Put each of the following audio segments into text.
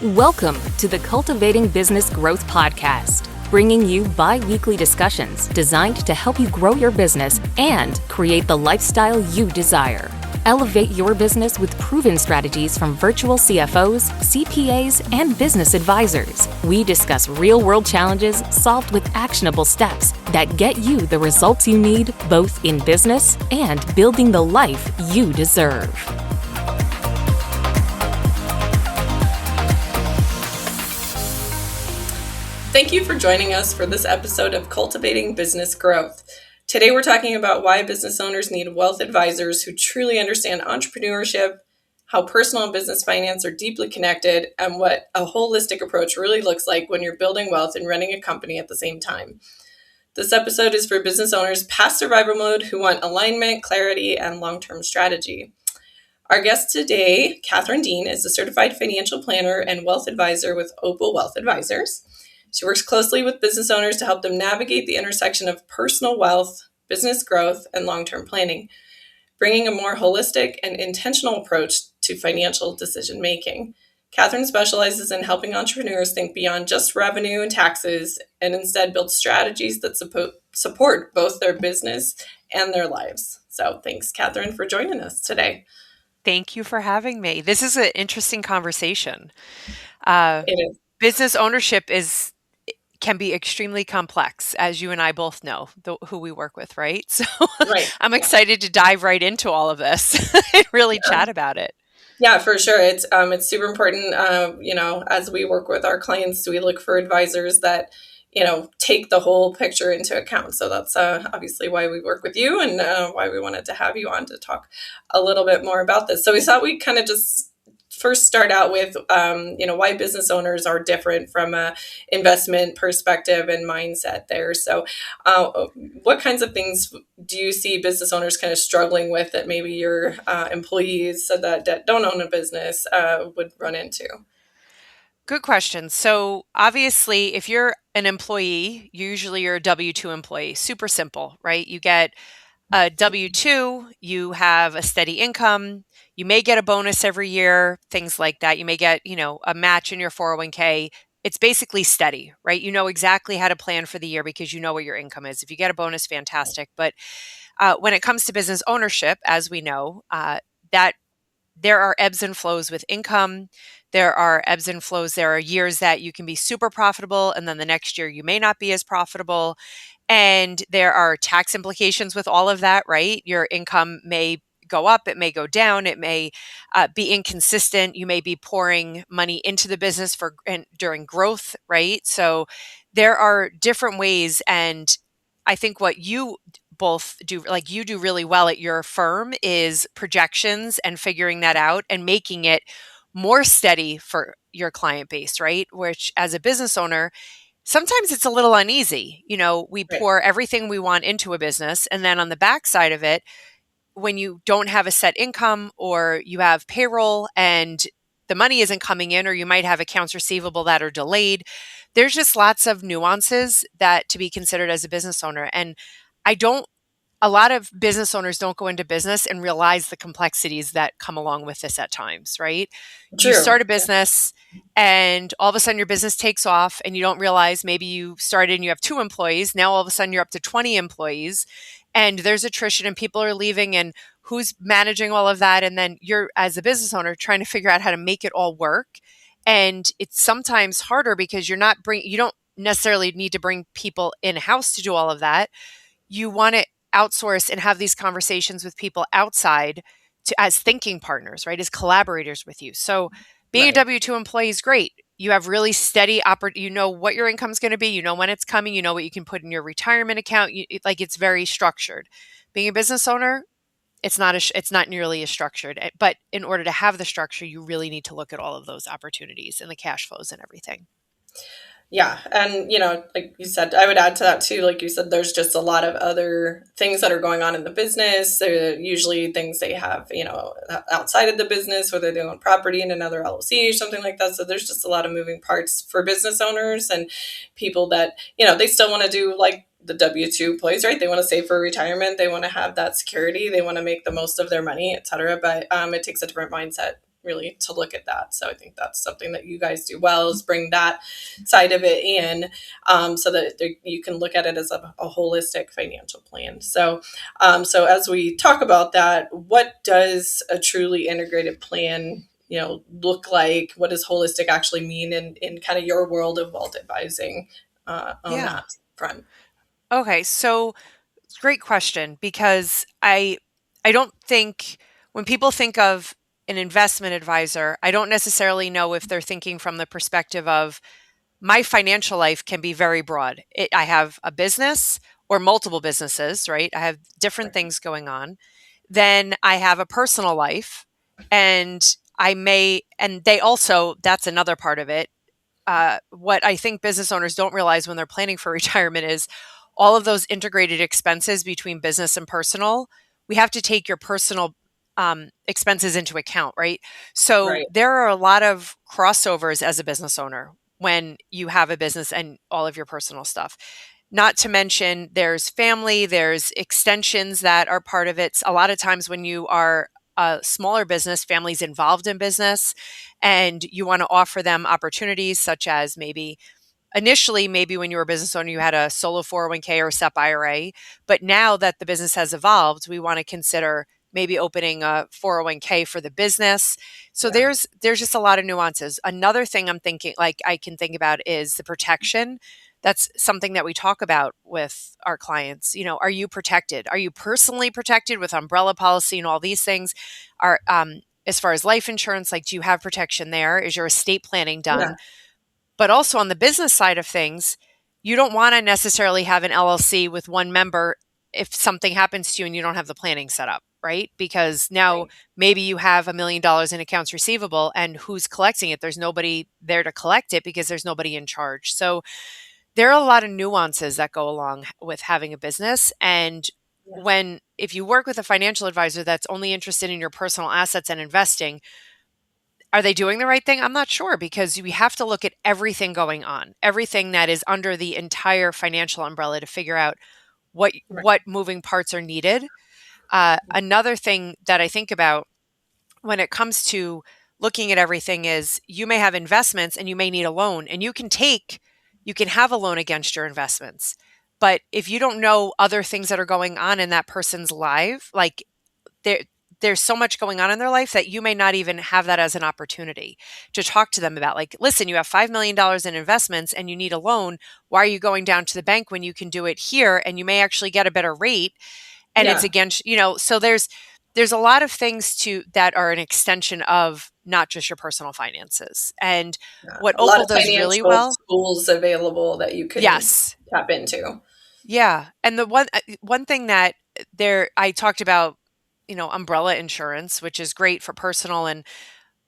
Welcome to the Cultivating Business Growth podcast, bringing you bi-weekly discussions designed to help you grow your business and create the lifestyle you desire. Elevate your business with proven strategies from virtual CFOs, CPAs, and business advisors. We discuss real-world challenges solved with actionable steps that get you the results you need both in business and building the life you deserve. Thank you for joining us for this episode of Cultivating Business Growth. Today we're talking about why business owners need wealth advisors who truly understand entrepreneurship, how personal and business finance are deeply connected, and what a holistic approach really looks like when you're building wealth and running a company at the same time. This episode is for business owners past survival mode who want alignment, clarity, and long-term strategy. Our guest today, Katherine Dean, is a certified financial planner and wealth advisor with Opal Wealth Advisors. She works closely with business owners to help them navigate the intersection of personal wealth, business growth, and long-term planning, bringing a more holistic and intentional approach to financial decision-making. Katherine specializes in helping entrepreneurs think beyond just revenue and taxes and instead build strategies that support both their business and their lives. So thanks, Katherine, for joining us today. Thank you for having me. This is an interesting conversation. It is. Business ownership can be extremely complex, as you and I both know, who we work with, right? So Right. I'm excited to dive right into all of this and really chat about it. Yeah, for sure. It's super important. As we work with our clients, we look for advisors that, take the whole picture into account. So that's obviously why we work with you and why we wanted to have you on to talk a little bit more about this. So we thought we'd kind of just first start out with, why business owners are different from a investment perspective and mindset there. So what kinds of things do you see business owners kind of struggling with that maybe your employees that don't own a business would run into? Good question. So obviously, if you're an employee, usually you're a W-2 employee. Super simple, right? You get a W-2, you have a steady income. You may get a bonus every year, things like that. You may get, a match in your 401k. It's basically steady, right? You know exactly how to plan for the year because you know what your income is. If you get a bonus, fantastic. But when it comes to business ownership, as we know, that there are ebbs and flows with income. There are ebbs and flows. There are years that you can be super profitable, and then the next year you may not be as profitable. And there are tax implications with all of that, right? Your income may go up, it may go down, it may be inconsistent. You may be pouring money into the business during growth, right? So there are different ways, and I think what you both do, like you do really well at your firm, is projections and figuring that out and making it more steady for your client base, right? Which as a business owner, sometimes it's a little uneasy. We pour everything we want into a business, and then on the backside of it, when you don't have a set income or you have payroll and the money isn't coming in, or you might have accounts receivable that are delayed, there's just lots of nuances that to be considered as a business owner. And a lot of business owners don't go into business and realize the complexities that come along with this at times, right? True. You start a business and all of a sudden your business takes off and you don't realize maybe you started and you have 2 employees. Now all of a sudden you're up to 20 employees and there's attrition and people are leaving, and who's managing all of that? And then you're, as a business owner, trying to figure out how to make it all work. And it's sometimes harder because you don't necessarily need to bring people in-house to do all of that. You want to outsource and have these conversations with people outside as thinking partners, right? As collaborators with you. So being a W-2 employee is great. You have really steady you know what your income is going to be. You know when it's coming. You know what you can put in your retirement account. It's very structured. Being a business owner, it's not nearly as structured. But in order to have the structure, you really need to look at all of those opportunities and the cash flows and everything. Yeah. And, like you said, I would add to that too. Like you said, there's just a lot of other things that are going on in the business. Usually things they have, outside of the business, whether they own property in another LLC or something like that. So there's just a lot of moving parts for business owners and people that, they still want to do like the W-2 employees, right? They want to save for retirement. They want to have that security. They want to make the most of their money, et cetera. But it takes a different mindset really to look at that. So I think that's something that you guys do well, is bring that side of it in, so that you can look at it as a holistic financial plan. So so as we talk about that, what does a truly integrated plan look like? What does holistic actually mean in kind of your world of wealth advising on Yeah. that front? Okay. So great question, because I don't think when people think of an investment advisor, I don't necessarily know if they're thinking from the perspective of my financial life can be very broad. I have a business or multiple businesses, right? I have different Right. things going on. Then I have a personal life, and and they also, that's another part of it. What I think business owners don't realize when they're planning for retirement is all of those integrated expenses between business and personal. We have to take your personal expenses into account, right? So Right. there are a lot of crossovers as a business owner when you have a business and all of your personal stuff. Not to mention, there's family, there's extensions that are part of it. A lot of times when you are a smaller business, families involved in business, and you want to offer them opportunities such as maybe initially, maybe when you were a business owner, you had a solo 401k or a SEP IRA. But now that the business has evolved, we want to consider maybe opening a 401k for the business. So Yeah. there's just a lot of nuances. Another thing I'm thinking, like I can think about, is the protection. That's something that we talk about with our clients. Are you protected? Are you personally protected with umbrella policy and all these things? Are As far as life insurance, like, do you have protection there? Is your estate planning Yeah. done? But also on the business side of things, you don't want to necessarily have an LLC with one member if something happens to you and you don't have the planning set up, right? Because now Right. maybe you have $1 million in accounts receivable, and who's collecting it? There's nobody there to collect it because there's nobody in charge. So there are a lot of nuances that go along with having a business. And Yeah. if you work with a financial advisor that's only interested in your personal assets and investing, are they doing the right thing? I'm not sure, because we have to look at everything going on, everything that is under the entire financial umbrella, to figure out Right. what moving parts are needed. Another thing that I think about when it comes to looking at everything is, you may have investments and you may need a loan, and you can have a loan against your investments. But if you don't know other things that are going on in that person's life, like, there there's so much going on in their life that you may not even have that as an opportunity to talk to them about, like, listen, you have $5 million in investments and you need a loan. Why are you going down to the bank when you can do it here, and you may actually get a better rate? And it's Yeah. against, so there's a lot of things that are an extension of not just your personal finances. And Yeah. what A lot Opal of does really financial well. tools available that you can Yes. tap into. Yeah. And the one thing that I talked about, umbrella insurance, which is great for personal.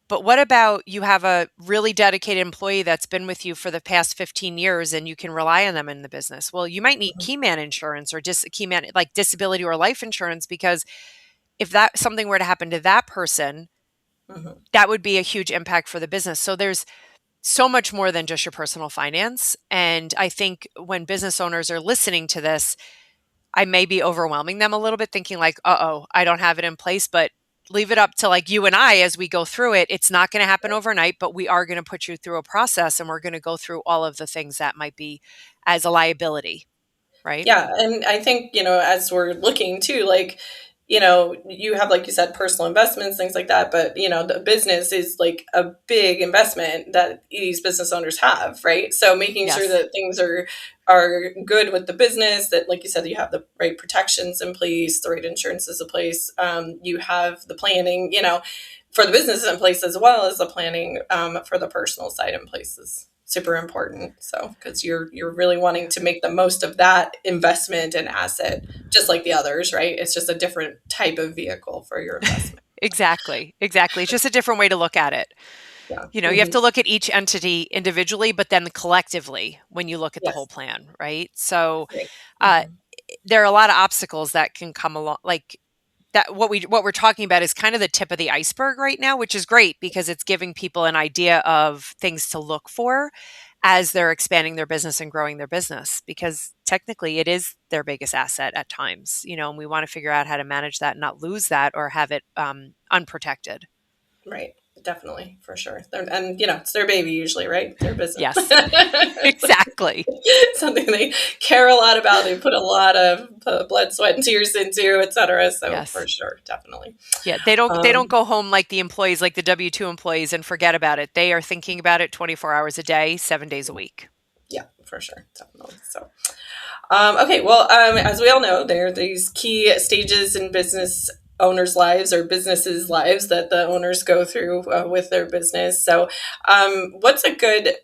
But what about, you have a really dedicated employee that's been with you for the past 15 years and you can rely on them in the business? Well, you might need Mhm. key man insurance, or just key man, like disability or life insurance, because if that something were to happen to that person, Mhm. that would be a huge impact for the business. So there's so much more than just your personal finance. And I think when business owners are listening to this, I may be overwhelming them a little bit, thinking like, uh-oh, I don't have it in place. But leave it up to, like, you and I as we go through it. It's not going to happen overnight, but we are going to put you through a process, and we're going to go through all of the things that might be as a liability, right? Yeah, and I think, as we're looking too, like, you have, like you said, personal investments, things like that, but, the business is like a big investment that these business owners have, right? So making sure Yes. that things are good with the business, that, like you said, you have the right protections in place, the right insurances in place, you have the planning, for the business in place, as well as the planning for the personal side in place, is super important. So, because you're really wanting Yeah. to make the most of that investment and asset, just like the others, right? It's just a different type of vehicle for your investment. Exactly. Exactly. It's just a different way to look at it. Yeah. You have to look at each entity individually, but then collectively when you look at the whole Yes. plan, right? So Right. uh, Hmm. there are a lot of obstacles that can come along. Like, that, what we're talking about is kind of the tip of the iceberg right now, which is great because it's giving people an idea of things to look for as they're expanding their business and growing their business, because technically it is their biggest asset at times, and we want to figure out how to manage that and not lose that or have it unprotected. Right. definitely, for sure. And it's their baby usually, right? Their business. Yes, exactly. Something they care a lot about. They put a lot of blood, sweat, and tears into, et cetera. So for Yes. sure, definitely. Yeah, they don't go home like the employees, like the W-2 employees, and forget about it. They are thinking about it 24 hours a day, 7 days a week. Yeah, for sure, definitely. So, okay, well, as we all know, there are these key stages in business owners' lives or businesses' lives that the owners go through with their business. So, what's a good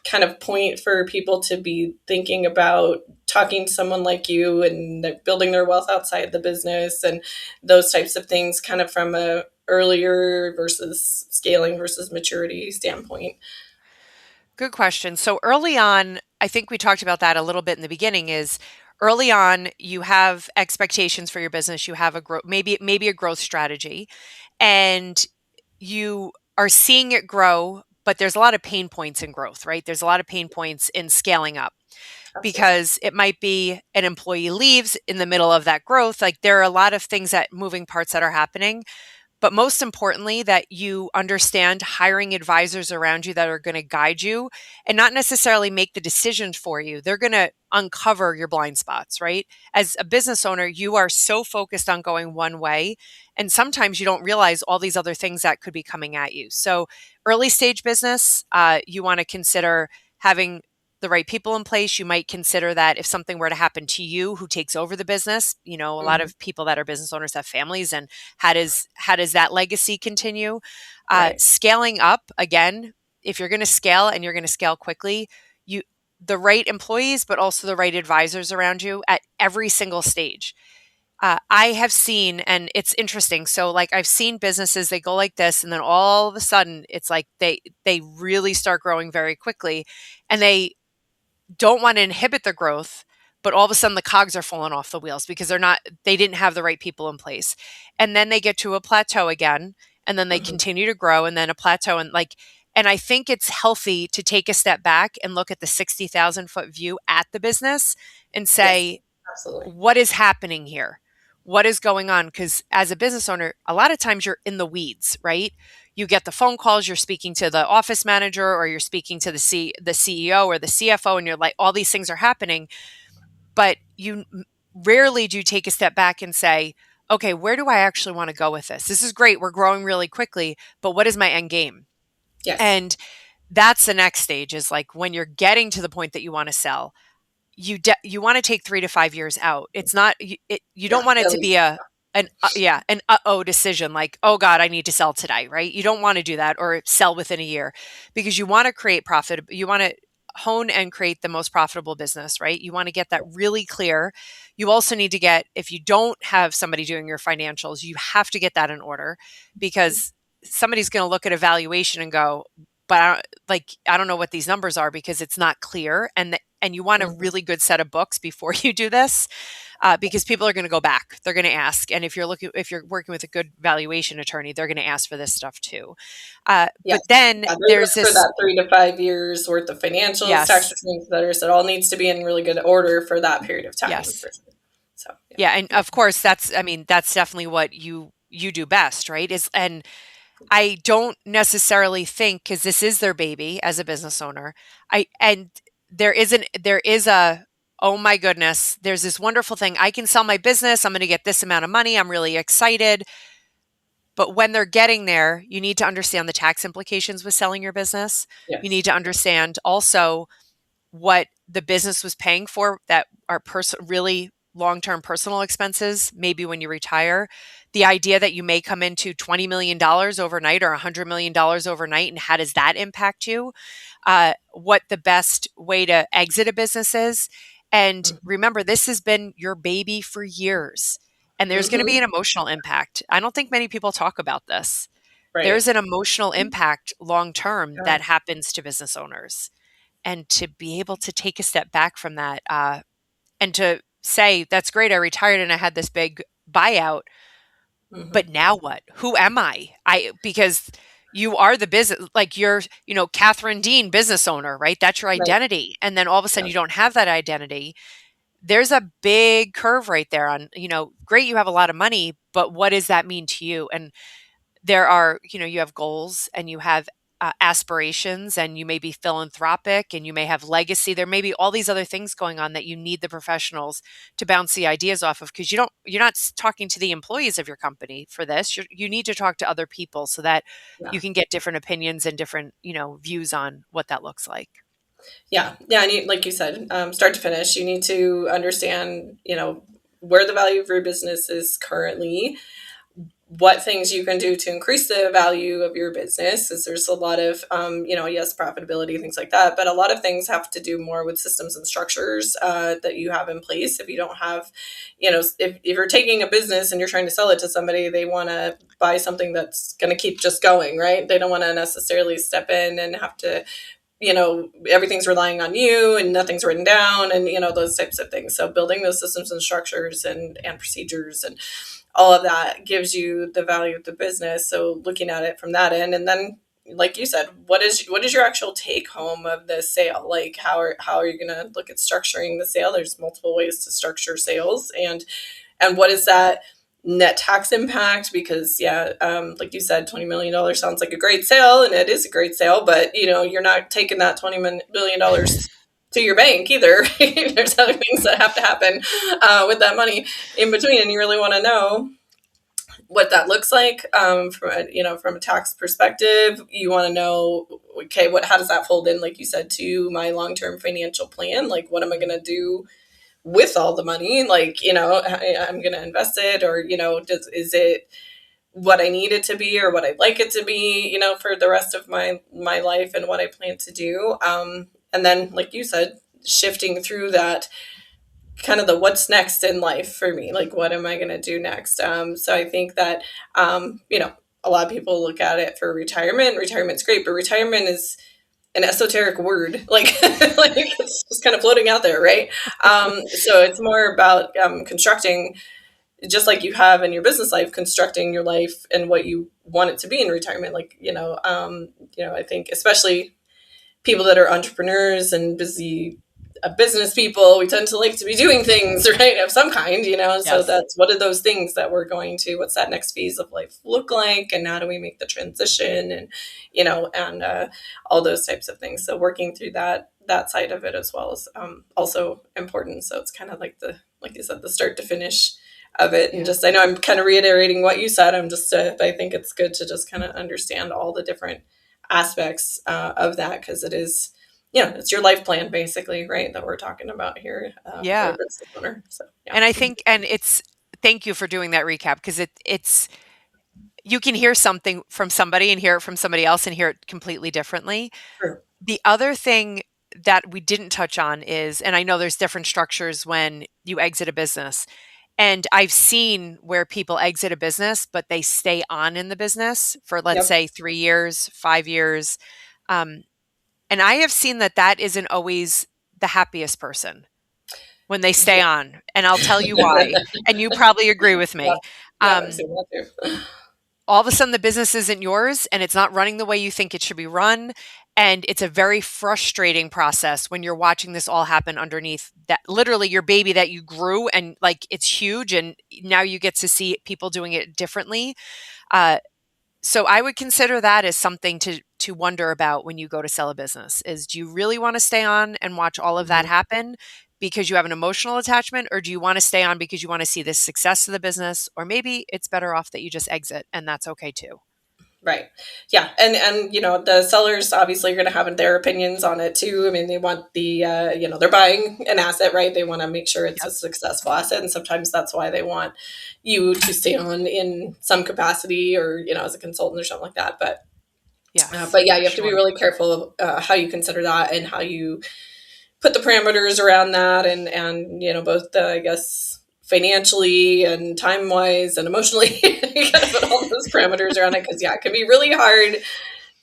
kind of point for people to be thinking about talking to someone like you and building their wealth outside the business and those types of things, kind of from a earlier versus scaling versus maturity standpoint? Good question. So early on, I think we talked about that a little bit in the beginning, is early on you have expectations for your business, you have a growth, maybe a growth strategy, and you are seeing it grow, but there's a lot of pain points in growth, right? There's a lot of pain points in scaling up Absolutely. because it might be an employee leaves in the middle of that growth. Like there are a lot of things, that moving parts that are happening. But most importantly, that you understand hiring advisors around you that are going to guide you and not necessarily make the decisions for you. They're going to uncover your blind spots, right? As a business owner, you are so focused on going one way. And sometimes you don't realize all these other things that could be coming at you. So, early stage business, you want to consider having the right people in place. You might consider that if something were to happen to you, who takes over the business. A lot Mhm. of people that are business owners have families, and how does that legacy continue? Right. Scaling up, again, if you're going to scale and you're going to scale quickly, you the right employees, but also the right advisors around you at every single stage. I have seen, and it's interesting. So, like, I've seen businesses, they go like this, and then all of a sudden, it's like they really start growing very quickly, and they don't want to inhibit the growth, but all of a sudden the cogs are falling off the wheels because they didn't have the right people in place. And then they get to a plateau again, and then they Mhm. continue to grow, and then a plateau. And I think it's healthy to take a step back and look at the 60,000-foot view at the business and Yes, say, absolutely. what is happening here? What is going on? Because as a business owner, a lot of times you're in the weeds, right? You get the phone calls, you're speaking to the office manager, or you're speaking to the CEO or the CFO, and you're like, all these things are happening, but rarely do you take a step back and say, okay, where do I actually want to go with this? This is great. We're growing really quickly, but what is my end game? Yes. And that's the next stage, is like when you're getting to the point that you want to sell, you want to take 3 to 5 years out. It's not you don't Yeah, want it at to be least. an uh-oh decision, like, oh God, I need to sell today, right? You don't want to do that, or sell within a year, because you want to create profit. You want to hone and create the most profitable business, right? You want to get that really clear. You also need to get, if you don't have somebody doing your financials, you have to get that in order, because somebody's going to look at a valuation and go, but I don't know what these numbers are, because it's not clear. And you want a Mhm. really good set of books before you do this, because people are going to go back. They're going to ask, and if you're working with a good valuation attorney, they're going to ask for this stuff too. Yes. But then Yeah, they look there's for this, that 3 to 5 years worth of financials, tax yes, returns, that it all needs to be in really good order for that period of time, yes, for sure. So, yeah. yeah, and of course that's definitely what you do best, right? And I don't necessarily think, because this is their baby as a business owner, I and there is a, oh my goodness, there's this wonderful thing. I can sell my business. I'm going to get this amount of money. I'm really excited. But when they're getting there, you need to understand the tax implications with selling your business. You Yes. need to understand also what the business was paying for, that are really long-term personal expenses, maybe when you retire. The idea that you may come into $20 million overnight, or $100 million overnight, and how does that impact you? What the best way to exit a business is. And Mhm. remember, this has been your baby for years, and there's going to be Mhm. an emotional impact. I don't think many people talk about this. There's Right. an emotional impact long term Yeah. that happens to business owners, and to be able to take a step back from that, and to say, that's great, I retired and I had this big buyout, but Mhm. now what? Who am I because you are the business, like you're, Katherine Dean, business owner, right? That's your Right. identity, and then all of a sudden Yeah. you don't have that identity. There's a big curve right there on, great, you have a lot of money, but what does that mean to you? And there are, you have goals and you have aspirations, and you may be philanthropic and you may have legacy. There may be all these other things going on that you need the professionals to bounce the ideas off of, because you're not talking to the employees of your company for this. You need to talk to other people so that Yeah. you can get different opinions and different, views on what that looks like. Yeah. Yeah. And like you said, start to finish, you need to understand, where the value of your business is currently, what things you can do to increase the value of your business. Is there's a lot of, yes, profitability, things like that, but a lot of things have to do more with systems and structures that you have in place. If you don't have, if you're taking a business and you're trying to sell it to somebody, they want to buy something that's going to keep just going, right? They don't want to necessarily step in and have to, everything's relying on you and nothing's written down, and, those types of things. So building those systems and structures and procedures and all of that gives you the value of the business. So looking at it from that end, and then, like you said, what is your actual take home of the sale? Like, how are you going to look at structuring the sale? There's multiple ways to structure sales, and what is that net tax impact? Because like you said, $20 million sounds like a great sale, and it is a great sale, but you're not taking that $20 million to your bank either. There's other things that have to happen with that money in between, and you really want to know what that looks like from a tax perspective. You want to know, okay, how does that fold in, like you said, to my long-term financial plan? Like, what am I going to do with all the money? Like, I'm going to invest it, or, is it what I need it to be or what I'd like it to be, for the rest of my life and what I plan to do. And then, like you said, shifting through that, kind of the what's next in life for me, like, what am I going to do next? So I think that, a lot of people look at it for retirement. Retirement's great, but retirement is an esoteric word, like, like it's just kind of floating out there, right? So it's more about constructing, just like you have in your business life, constructing your life and what you want it to be in retirement. Like, I think especially people that are entrepreneurs and busy business people, we tend to like to be doing things, right, of some kind, so Yes. that's what are those things that we're going to, what's that next phase of life look like, and how do we make the transition, and all those types of things. So working through that side of it as well is also important. So it's kind of like like you said, the start to finish of it. And just, I know I'm kind of reiterating what you said, I think it's good to just kind of understand all the different aspects of that, because it is, it's your life plan basically, right, that we're talking about here for a business owner. So And I think, thank you for doing that recap, because it's, you can hear something from somebody and hear it from somebody else and hear it completely differently. True. The other thing that we didn't touch on is, and I know there's different structures when you exit a business, and I've seen where people exit a business, but they stay on in the business for, let's Yep. say, 3 years, 5 years. Um, and I have seen that isn't always the happiest person when they stay Yeah. on. And I'll tell you why. And you probably agree with Yeah. me. Yeah, I've seen that too. All of a sudden the business isn't yours and it's not running the way you think it should be run. And it's a very frustrating process when you're watching this all happen underneath that, literally your baby that you grew, and like it's huge. And now you get to see people doing it differently. So I would consider that as something to wonder about when you go to sell a business is, do you really want to stay on and watch all of that Mhm. happen because you have an emotional attachment, or do you want to stay on because you want to see the success of the business? Or maybe it's better off that you just exit, and that's okay too. Right. Yeah. And the sellers obviously are going to have their opinions on it too. I mean, they want the, they're buying an asset, right? They want to make sure it's a Yep. successful asset. And sometimes that's why they want you to stay on in some capacity, or, as a consultant or something like that. Yes, But yeah, for you have to be sure. really careful of how you consider that and how you put the parameters around that, and both I guess financially and time wise and emotionally, you gotta put all those parameters around it, because it can be really hard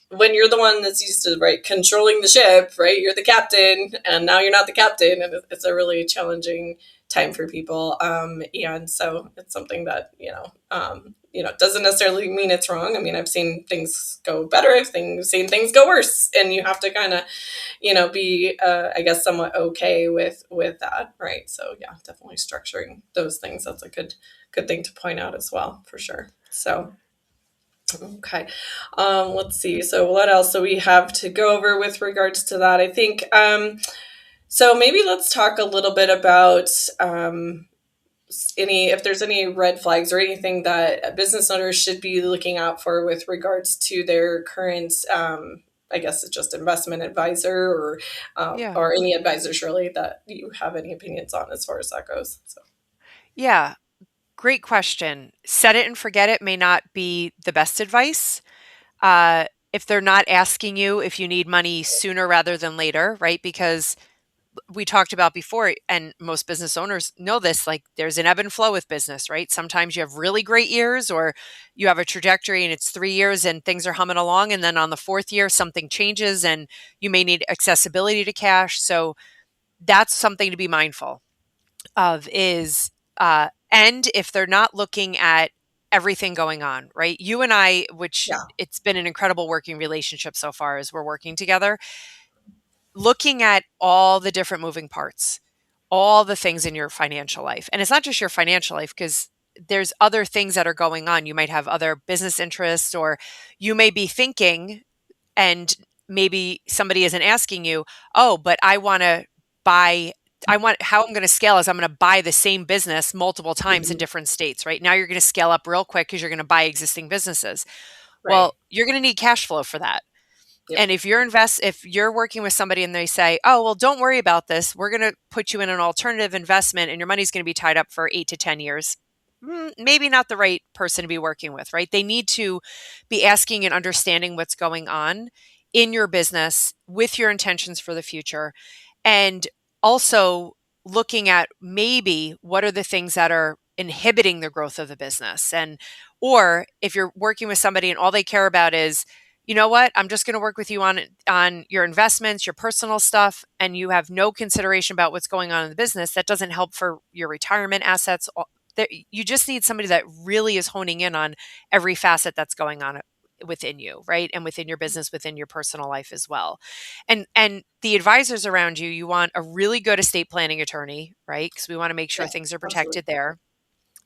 when you're the one that's used to, right, controlling the ship, right? You're the captain, and now you're not the captain, and it's a really challenging time for people. And so it's something that doesn't necessarily mean it's wrong. I mean, I've seen things go better. I've seen things go worse, and you have to kind of, be, I guess, somewhat okay with that, right? So yeah, definitely structuring those things. That's a good thing to point out as well, for sure. So. Okay. Let's see. So what else do we have to go over with regards to that? I think, so maybe let's talk a little bit about if there's any red flags or anything that business owners should be looking out for with regards to their current, I guess it's just investment advisor Yeah. or any advisors really that you have any opinions on as far as that goes. So. Yeah. Great question. Set it and forget it may not be the best advice. If they're not asking you if you need money sooner rather than later, right? Because we talked about before, and most business owners know this, like there's an ebb and flow with business, right? Sometimes you have really great years or you have a trajectory and it's 3 years and things are humming along. And then on the fourth year, something changes and you may need accessibility to cash. So that's something to be mindful of is, and if they're not looking at everything going on, right? You and I, which Yeah. it's been an incredible working relationship so far as we're working together, looking at all the different moving parts, all the things in your financial life. And it's not just your financial life, because there's other things that are going on. You might have other business interests, or you may be thinking, and maybe somebody isn't asking you, oh, but I want to buy. How I'm going to scale is I'm going to buy the same business multiple times in Mhm. different states, right? Now you're going to scale up real quick because you're going to buy existing businesses. Right. Well, you're going to need cash flow for that. Yep. And if you're working with somebody and they say, "Oh, well, don't worry about this. We're going to put you in an alternative investment and your money's going to be tied up for 8 to 10 years." Maybe not the right person to be working with, right? They need to be asking and understanding what's going on in your business with your intentions for the future, and also looking at maybe what are the things that are inhibiting the growth of the business. And or if you're working with somebody and all they care about is, you know what, I'm just going to work with you on your investments, your personal stuff, and you have no consideration about what's going on in the business, that doesn't help for your retirement assets. You just need somebody that really is honing in on every facet that's going on within you, right? And within your business, within your personal life as well. And the advisors around you, you want a really good estate planning attorney, right? Because we want to make sure Yeah. things are Absolutely. protected there.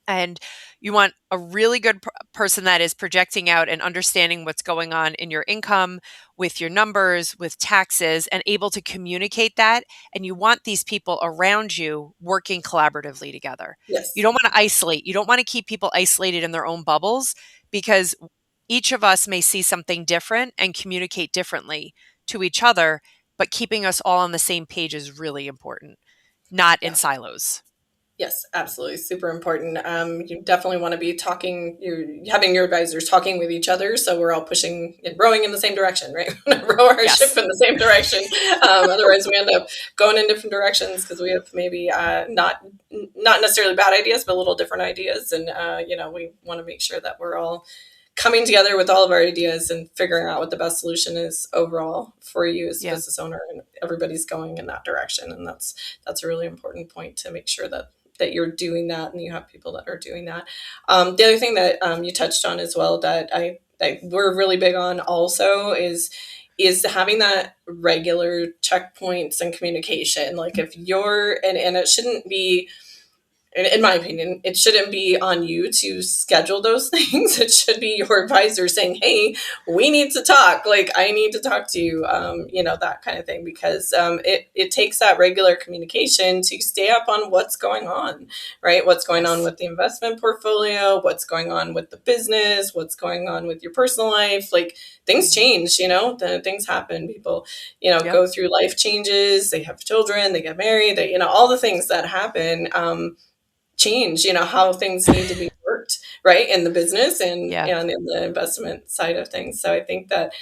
And you want a really good person that is projecting out and understanding what's going on in your income, with your numbers, with taxes, and able to communicate that. And you want these people around you working collaboratively together. You Yes. don't want to isolate. You don't want to keep people isolated in their own bubbles, because each of us may see something different and communicate differently to each other, but keeping us all on the same page is really important, not in Yeah. silos. Yes, absolutely. Super important. You definitely want to be talking, you're having your advisors talking with each other. So we're all pushing and rowing in the same direction, right? We want to row our ship Yes. in the same direction. Otherwise we end up going in different directions because we have maybe not necessarily bad ideas, but a little different ideas. And, we want to make sure that we're all coming together with all of our ideas and figuring out what the best solution is overall for you as a Yeah. business owner, and everybody's going in that direction. And that's a really important point to make sure that you're doing that and you have people that are doing that. The other thing that you touched on as well that we're really big on also is having that regular checkpoints and communication. Like if you're and it shouldn't be, in my opinion, it shouldn't be on you to schedule those things. It should be your advisor saying, "Hey, we need to talk. Like, I need to talk to you." That kind of thing, because it takes that regular communication to stay up on what's going on, right? What's going on Yes. with the investment portfolio? What's going on with the business? What's going on with your personal life? Like, things Mhm. change. Things happen. People, Yep. go through life changes. They have children. They get married. All the things that happen. Change, how things need to be worked, right, in the business Yeah. and in the investment side of things. So I think that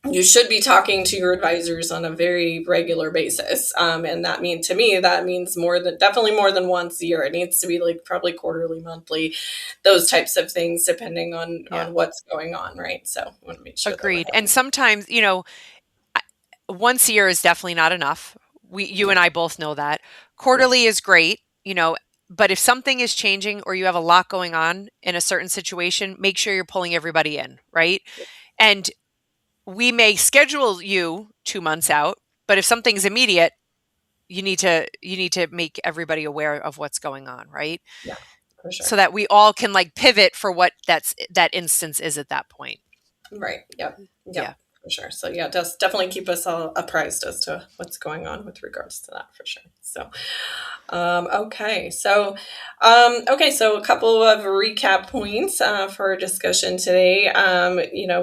you should be talking to your advisors on a very regular basis. And to me, that means definitely more than once a year. It needs to be like probably quarterly, monthly, those types of things, depending Yeah. on what's going on, right? So I want to make sure that we're Agreed. And having. sometimes, I- once a year is definitely not enough. You Yeah. and I both know that. Yes. Quarterly is great, but if something is changing or you have a lot going on in a certain situation, make sure you're pulling everybody in, right? And we may schedule you 2 months out, but if something's immediate, you need to make everybody aware of what's going on, right? Yeah. for sure. So that we all can like pivot for what that instance is at that point. Right. Yep. Yeah. For sure. So yeah, just definitely keep us all apprised as to what's going on with regards to that for sure. So, okay. So, so a couple of recap points for our discussion today.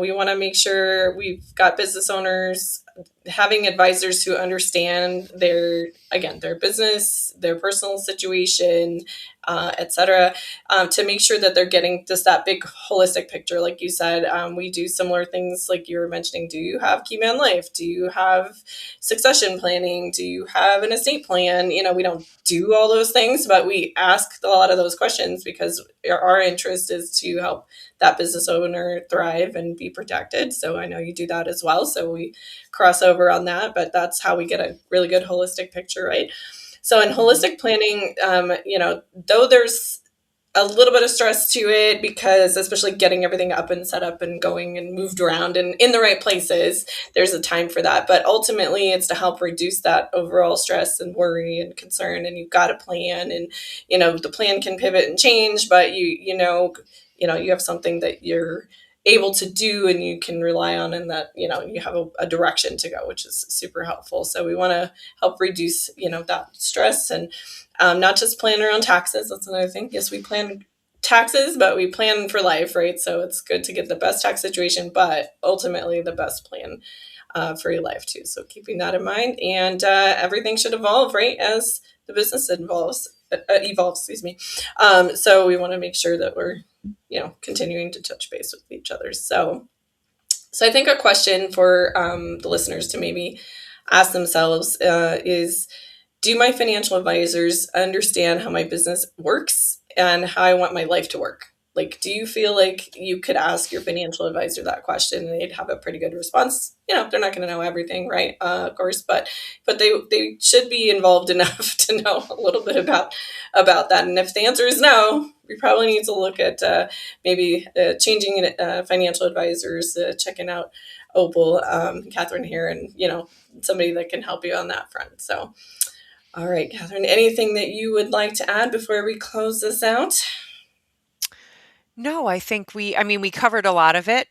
We want to make sure we've got business owners having advisors who understand their business, their personal situation, etc., to make sure that they're getting just that big holistic picture. Like you said, we do similar things like you were mentioning. Do you have key man life? Do you have succession planning? Do you have an estate plan? We don't do all those things, but we ask a lot of those questions because our interest is to help that business owner thrive and be protected. So I know you do that as well. So we cross over on that, but that's how we get a really good holistic picture, right? So in holistic planning, though there's a little bit of stress to it because especially getting everything up and set up and going and moved around and in the right places, there's a time for that. But ultimately it's to help reduce that overall stress and worry and concern. And you've got a plan and, the plan can pivot and change, but you have something that you're able to do and you can rely on, and that, you have a direction to go, which is super helpful. So we want to help reduce, that stress and not just plan around taxes. That's another thing. Yes, we plan taxes, but we plan for life, right? So it's good to get the best tax situation, but ultimately the best plan for your life too. So keeping that in mind, and everything should evolve, right, as the business evolves, excuse me. So we want to make sure that we're, continuing to touch base with each other. So I think a question for the listeners to maybe ask themselves is, do my financial advisors understand how my business works and how I want my life to work? Like, do you feel like you could ask your financial advisor that question and they'd have a pretty good response? They're not going to know everything, right? Of course, but they should be involved enough to know a little bit about that. And if the answer is no, we probably need to look at maybe changing financial advisors, checking out Opal, Katherine here, and somebody that can help you on that front. So, all right, Katherine, anything that you would like to add before we close this out? No, I think we covered a lot of it,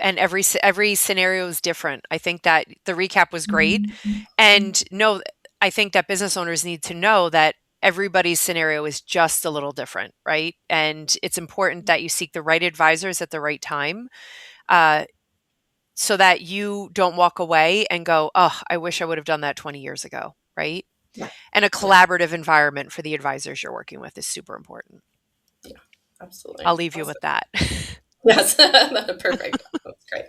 and every scenario is different. I think that the recap was great. And no, I think that business owners need to know that everybody's scenario is just a little different, right? And it's important that you seek the right advisors at the right time, so that you don't walk away and go, oh, I wish I would have done that 20 years ago, right? Yeah. And a collaborative environment for the advisors you're working with is super important. Yeah, absolutely. I'll leave you with that. Yes, perfect. That's great.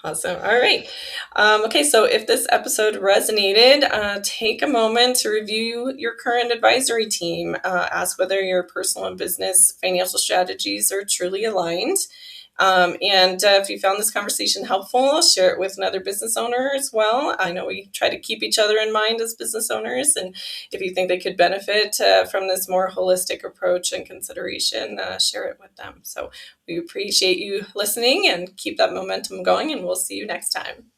Awesome. All right. Okay, so if this episode resonated, take a moment to review your current advisory team. Ask whether your personal and business financial strategies are truly aligned. And if you found this conversation helpful, share it with another business owner as well. I know we try to keep each other in mind as business owners. And if you think they could benefit from this more holistic approach and consideration, share it with them. So we appreciate you listening and keep that momentum going. And we'll see you next time.